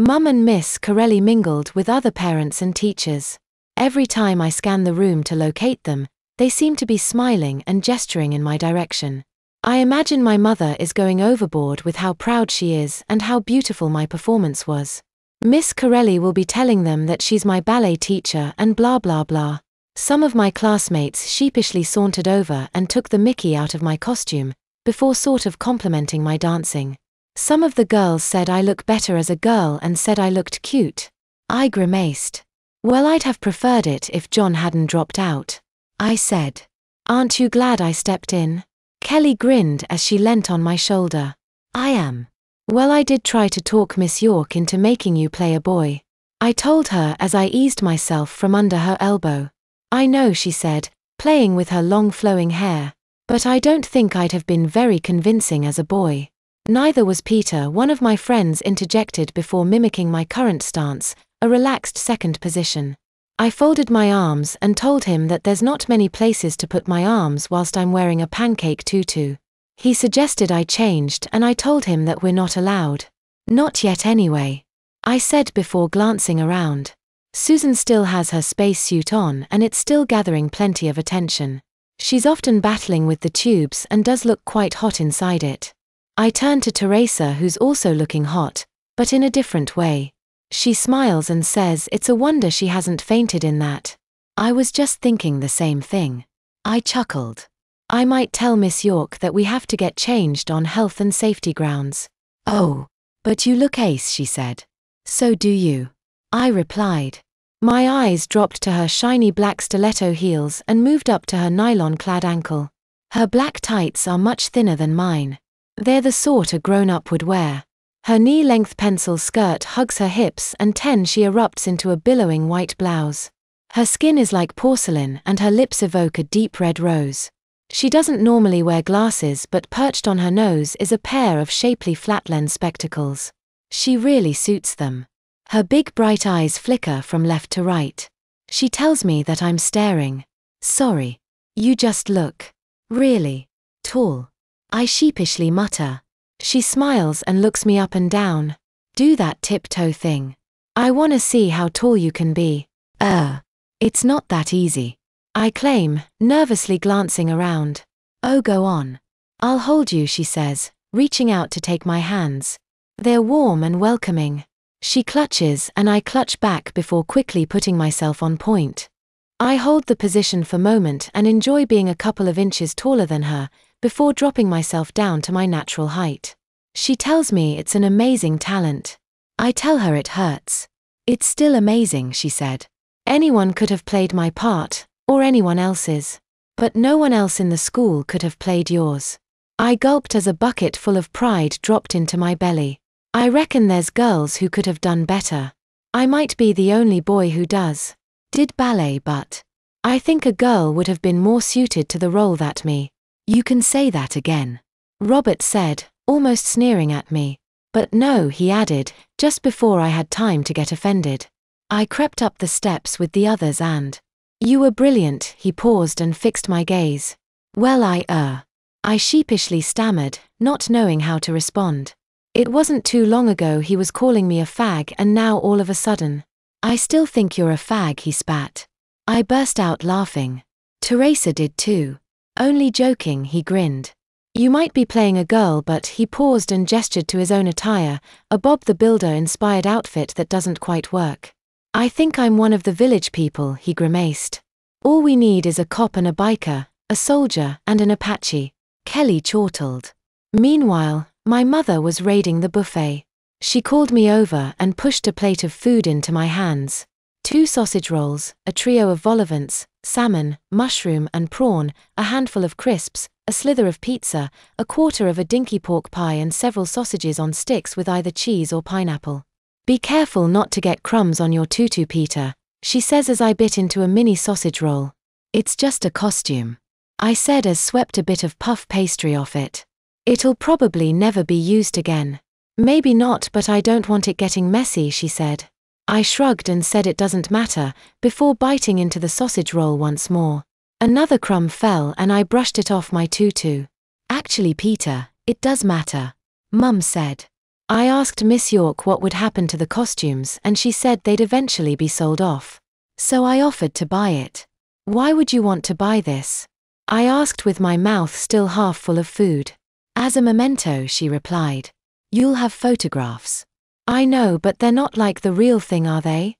Mum and Miss Corelli mingled with other parents and teachers. Every time I scan the room to locate them, they seem to be smiling and gesturing in my direction. I imagine my mother is going overboard with how proud she is and how beautiful my performance was. Miss Corelli will be telling them that she's my ballet teacher and blah blah blah. Some of my classmates sheepishly sauntered over and took the mickey out of my costume, before sort of complimenting my dancing. Some of the girls said I look better as a girl and said I looked cute. I grimaced. Well, I'd have preferred it if John hadn't dropped out. I said. Aren't you glad I stepped in? Kelly grinned as she leant on my shoulder. I am. Well, I did try to talk Miss York into making you play a boy. I told her as I eased myself from under her elbow. I know, she said, playing with her long flowing hair. But I don't think I'd have been very convincing as a boy. Neither was Peter, one of my friends interjected before mimicking my current stance, a relaxed second position. I folded my arms and told him that there's not many places to put my arms whilst I'm wearing a pancake tutu. He suggested I changed and I told him that we're not allowed. Not yet anyway, I said before glancing around. Susan still has her spacesuit on and it's still gathering plenty of attention. She's often battling with the tubes and does look quite hot inside it. I turn to Teresa, who's also looking hot, but in a different way. She smiles and says it's a wonder she hasn't fainted in that. I was just thinking the same thing. I chuckled. I might tell Miss York that we have to get changed on health and safety grounds. Oh, but you look ace, she said. So do you. I replied. My eyes dropped to her shiny black stiletto heels and moved up to her nylon-clad ankle. Her black tights are much thinner than mine. They're the sort a grown-up would wear. Her knee-length pencil skirt hugs her hips and she erupts into a billowing white blouse. Her skin is like porcelain and her lips evoke a deep red rose. She doesn't normally wear glasses, but perched on her nose is a pair of shapely flat-lens spectacles. She really suits them. Her big bright eyes flicker from left to right. She tells me that I'm staring. Sorry. You just look. Really. Tall. I sheepishly mutter. She smiles and looks me up and down. Do that tiptoe thing. I wanna see how tall you can be. It's not that easy. I claim, nervously glancing around. Oh, go on. I'll hold you, she says, reaching out to take my hands. They're warm and welcoming. She clutches and I clutch back before quickly putting myself on point. I hold the position for a moment and enjoy being a couple of inches taller than her, before dropping myself down to my natural height. She tells me it's an amazing talent. I tell her it hurts. It's still amazing, she said. Anyone could have played my part, or anyone else's. But no one else in the school could have played yours. I gulped as a bucket full of pride dropped into my belly. I reckon there's girls who could have done better. I might be the only boy who did ballet, but I think a girl would have been more suited to the role than me. You can say that again, Robert said, almost sneering at me. But no, he added, just before I had time to get offended. I crept up the steps with the others and you were brilliant. He paused and fixed my gaze. Well, I sheepishly stammered, not knowing how to respond. It wasn't too long ago he was calling me a fag and now all of a sudden. I still think you're a fag, he spat. I burst out laughing. Teresa did too. Only joking, he grinned. You might be playing a girl, but he paused and gestured to his own attire, a Bob the Builder-inspired outfit that doesn't quite work. I think I'm one of the village people, he grimaced. All we need is a cop and a biker, a soldier and an Apache. Kelly chortled. Meanwhile, my mother was raiding the buffet. She called me over and pushed a plate of food into my hands. 2 sausage rolls, a trio of vol au vents, salmon, mushroom and prawn, a handful of crisps, a slither of pizza, a quarter of a dinky pork pie and several sausages on sticks with either cheese or pineapple. Be careful not to get crumbs on your tutu, Peter, she says as I bit into a mini sausage roll. It's just a costume, I said as swept a bit of puff pastry off it. It'll probably never be used again. Maybe not, but I don't want it getting messy, she said. I shrugged and said it doesn't matter, before biting into the sausage roll once more. Another crumb fell and I brushed it off my tutu. Actually, Peter, it does matter, Mum said. I asked Miss York what would happen to the costumes, and she said they'd eventually be sold off. So I offered to buy it. Why would you want to buy this? I asked with my mouth still half full of food. As a memento, she replied. You'll have photographs. I know, but they're not like the real thing, are they?